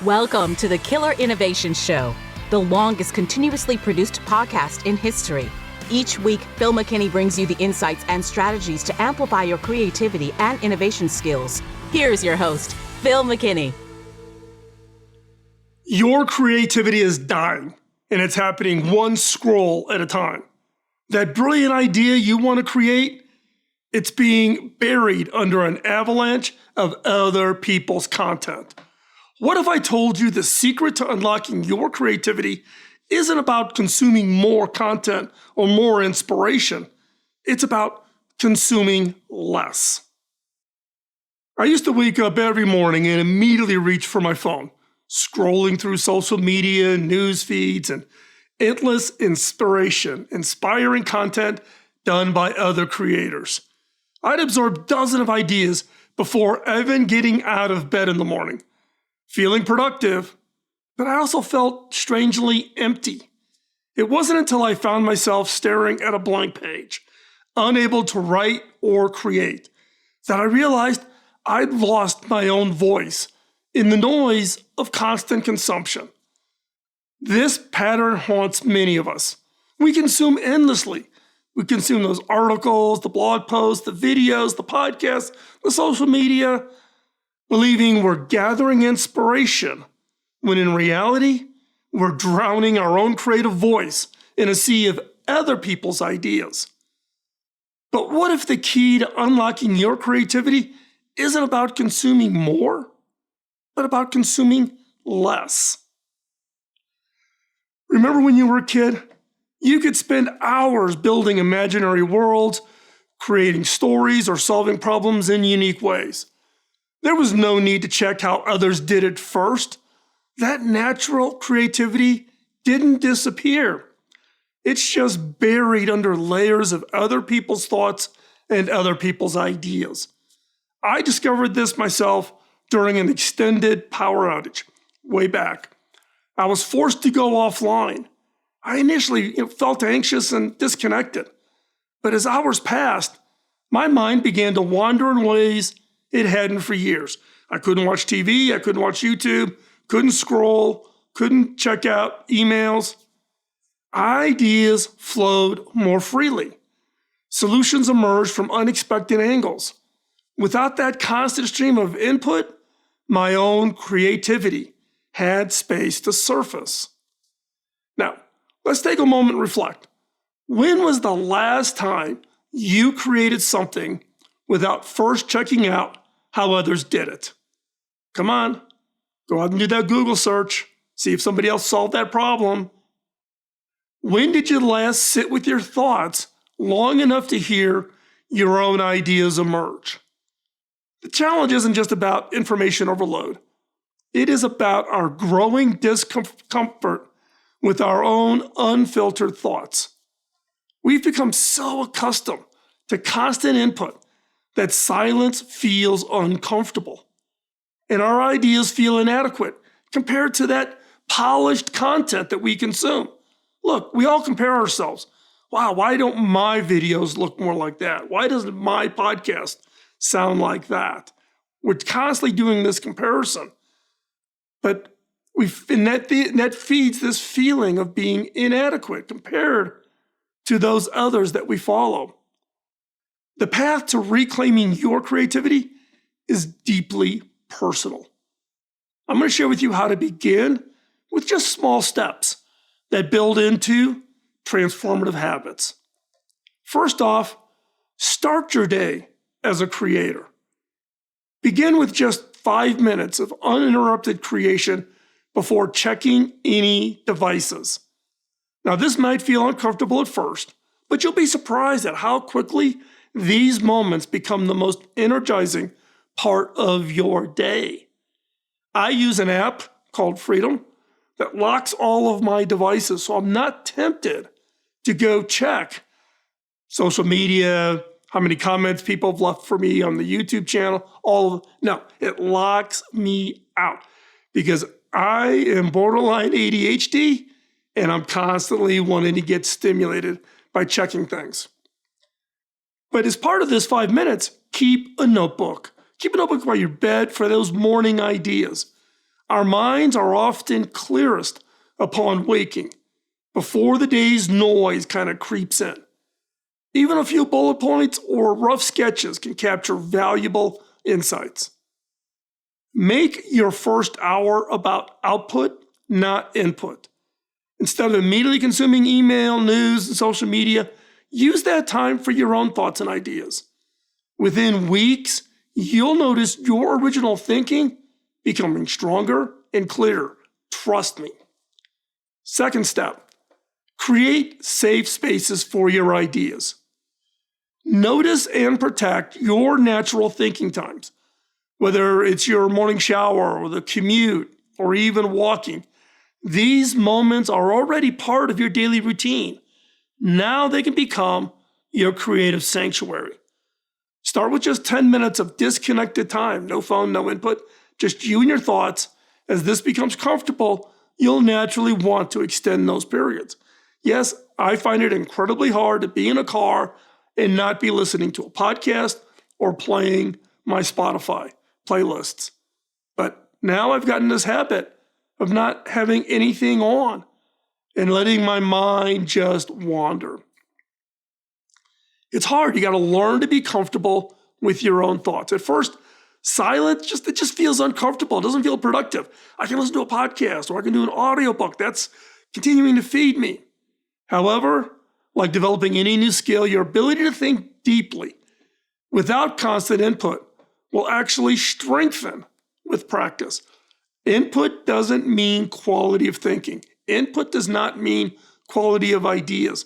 Welcome to the Killer Innovation Show, the longest continuously produced podcast in history. Each week, Phil McKinney brings you the insights and strategies to amplify your creativity and innovation skills. Here's your host, Phil McKinney. Your creativity is dying, and it's happening one scroll at a time. That brilliant idea you want to create, it's being buried under an avalanche of other people's content. What if I told you the secret to unlocking your creativity isn't about consuming more content or more inspiration? It's about consuming less. I used to wake up every morning and immediately reach for my phone, scrolling through social media, news feeds, and endless inspiring content done by other creators. I'd absorb dozens of ideas before even getting out of bed in the morning. Feeling productive, but I also felt strangely empty. It wasn't until I found myself staring at a blank page, unable to write or create, that I realized I'd lost my own voice in the noise of constant consumption. This pattern haunts many of us. We consume endlessly. We consume those articles, the blog posts, the videos, the podcasts, the social media, believing we're gathering inspiration, when in reality, we're drowning our own creative voice in a sea of other people's ideas. But what if the key to unlocking your creativity isn't about consuming more, but about consuming less? Remember when you were a kid? You could spend hours building imaginary worlds, creating stories, or solving problems in unique ways. There was no need to check how others did it first. That natural creativity didn't disappear. It's just buried under layers of other people's thoughts and other people's ideas. I discovered this myself during an extended power outage way back. I was forced to go offline. I initially felt anxious and disconnected. But as hours passed, my mind began to wander in ways it hadn't for years. I couldn't watch TV, I couldn't watch YouTube, couldn't scroll, couldn't check out emails. Ideas flowed more freely. Solutions emerged from unexpected angles. Without that constant stream of input, my own creativity had space to surface. Now, let's take a moment and reflect. When was the last time you created something without first checking out how others did it? Come on, go out and do that Google search. See if somebody else solved that problem. When did you last sit with your thoughts long enough to hear your own ideas emerge? The challenge isn't just about information overload. It is about our growing discomfort with our own unfiltered thoughts. We've become so accustomed to constant input that silence feels uncomfortable, and our ideas feel inadequate compared to that polished content that we consume. Look, we all compare ourselves. Wow, why don't my videos look more like that? Why doesn't my podcast sound like that? We're constantly doing this comparison, but that feeds this feeling of being inadequate compared to those others that we follow. The path to reclaiming your creativity is deeply personal. I'm going to share with you how to begin with just small steps that build into transformative habits. First off, start your day as a creator. Begin with just 5 minutes of uninterrupted creation before checking any devices. Now, this might feel uncomfortable at first, but you'll be surprised at how quickly these moments become the most energizing part of your day. I use an app called Freedom that locks all of my devices, so I'm not tempted to go check social media, how many comments people have left for me on the YouTube channel, no, it locks me out because I am borderline ADHD and I'm constantly wanting to get stimulated by checking things. But as part of this 5 minutes, keep a notebook. Keep a notebook by your bed for those morning ideas. Our minds are often clearest upon waking, before the day's noise kind of creeps in. Even a few bullet points or rough sketches can capture valuable insights. Make your first hour about output, not input. Instead of immediately consuming email, news, and social media, use that time for your own thoughts and ideas. Within weeks, you'll notice your original thinking becoming stronger and clearer. Trust me. Second step, create safe spaces for your ideas. Notice and protect your natural thinking times, whether it's your morning shower or the commute or even walking. These moments are already part of your daily routine. Now they can become your creative sanctuary. Start with just 10 minutes of disconnected time, no phone, no input, just you and your thoughts. As this becomes comfortable, you'll naturally want to extend those periods. Yes, I find it incredibly hard to be in a car and not be listening to a podcast or playing my Spotify playlists. But now I've gotten this habit of not having anything on and letting my mind just wander. It's hard. You got to learn to be comfortable with your own thoughts. At first, silence it just feels uncomfortable. It doesn't feel productive. I can listen to a podcast or I can do an audiobook. That's continuing to feed me. However, like developing any new skill, your ability to think deeply without constant input will actually strengthen with practice. Input doesn't mean quality of thinking. Input does not mean quality of ideas.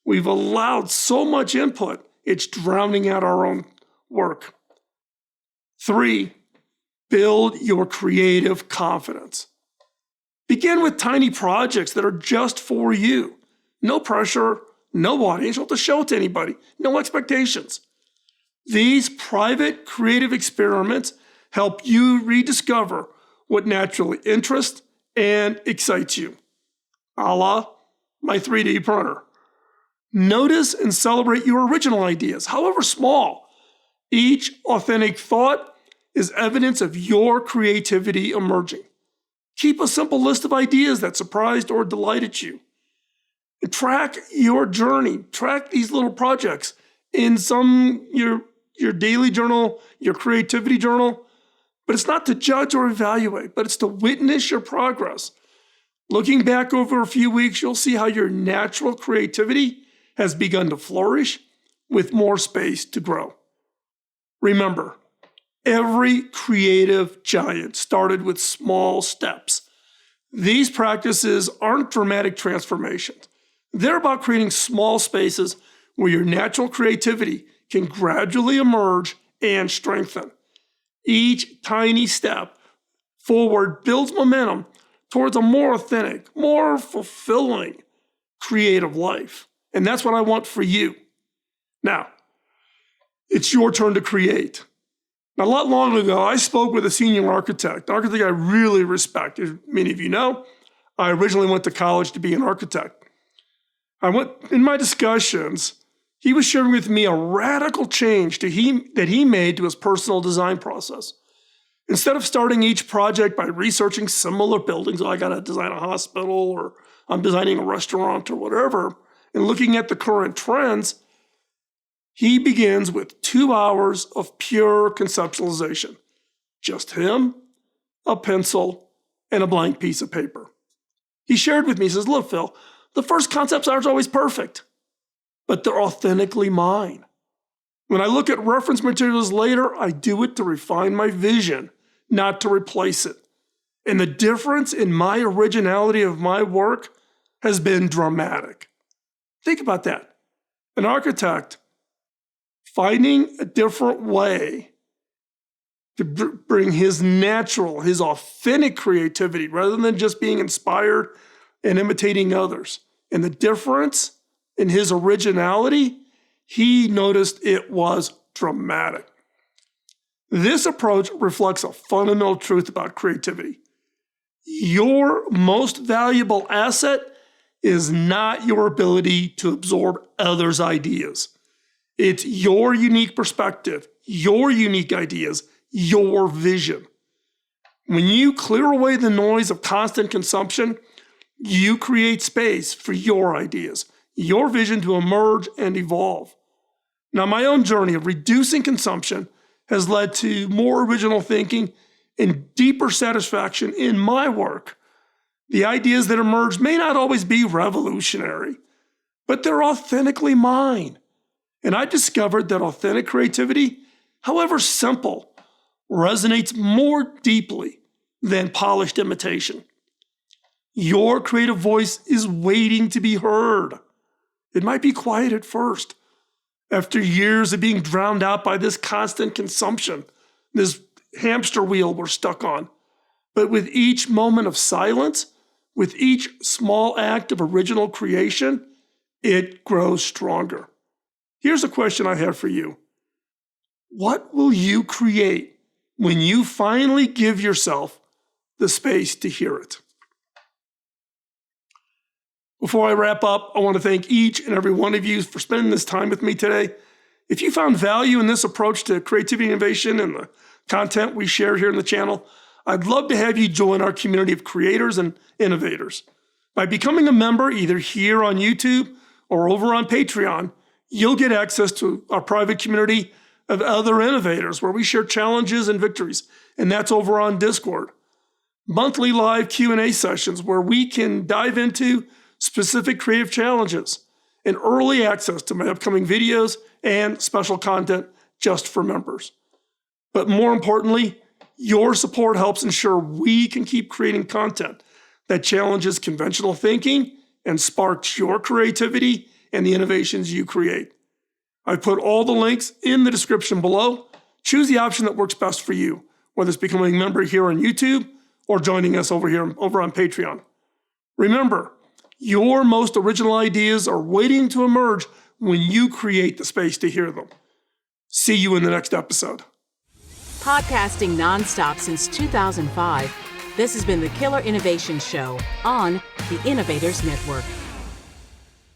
We've allowed so much input, it's drowning out our own work. 3, build your creative confidence. Begin with tiny projects that are just for you. No pressure, no audience, you don't have to show it to anybody, no expectations. These private creative experiments help you rediscover what naturally interests and excites you. A la my 3D printer. Notice and celebrate your original ideas, however small. Each authentic thought is evidence of your creativity emerging. Keep a simple list of ideas that surprised or delighted you. And track your journey. Track these little projects in your daily journal, your creativity journal. But it's not to judge or evaluate, but it's to witness your progress. Looking back over a few weeks, you'll see how your natural creativity has begun to flourish with more space to grow. Remember, every creative giant started with small steps. These practices aren't dramatic transformations. They're about creating small spaces where your natural creativity can gradually emerge and strengthen. Each tiny step forward builds momentum towards a more authentic, more fulfilling creative life. And that's what I want for you. Now, it's your turn to create. Not a lot long ago, I spoke with a senior architect, an architect I really respect. As many of you know, I originally went to college to be an architect. In my discussions, he was sharing with me a radical change that he made to his personal design process. Instead of starting each project by researching similar buildings, I got to design a hospital or I'm designing a restaurant or whatever, and looking at the current trends, he begins with 2 hours of pure conceptualization. Just him, a pencil, and a blank piece of paper. He shared with me, he says, look, Phil, the first concepts aren't always perfect, but they're authentically mine. When I look at reference materials later, I do it to refine my vision, not to replace it. And the difference in my originality of my work has been dramatic. Think about that. An architect finding a different way to bring his natural, his authentic creativity rather than just being inspired and imitating others. And the difference in his originality, he noticed it was dramatic. This approach reflects a fundamental truth about creativity. Your most valuable asset is not your ability to absorb others' ideas. It's your unique perspective, your unique ideas, your vision. When you clear away the noise of constant consumption, you create space for your ideas, your vision to emerge and evolve. Now, my own journey of reducing consumption has led to more original thinking and deeper satisfaction in my work. The ideas that emerge may not always be revolutionary, but they're authentically mine. And I discovered that authentic creativity, however simple, resonates more deeply than polished imitation. Your creative voice is waiting to be heard. It might be quiet at first, after years of being drowned out by this constant consumption, this hamster wheel we're stuck on. But with each moment of silence, with each small act of original creation, it grows stronger. Here's a question I have for you. What will you create when you finally give yourself the space to hear it? Before I wrap up, I want to thank each and every one of you for spending this time with me today. If you found value in this approach to creativity and innovation and the content we share here in the channel, I'd love to have you join our community of creators and innovators. By becoming a member either here on YouTube or over on Patreon, you'll get access to our private community of other innovators where we share challenges and victories, and that's over on Discord. Monthly live Q&A sessions where we can dive into specific creative challenges, and early access to my upcoming videos and special content just for members. But more importantly, your support helps ensure we can keep creating content that challenges conventional thinking and sparks your creativity and the innovations you create. I've put all the links in the description below. Choose the option that works best for you, whether it's becoming a member here on YouTube or joining us over on Patreon. Remember, your most original ideas are waiting to emerge when you create the space to hear them. See you in the next episode. Podcasting nonstop since 2005, this has been the Killer Innovation Show on the Innovators Network.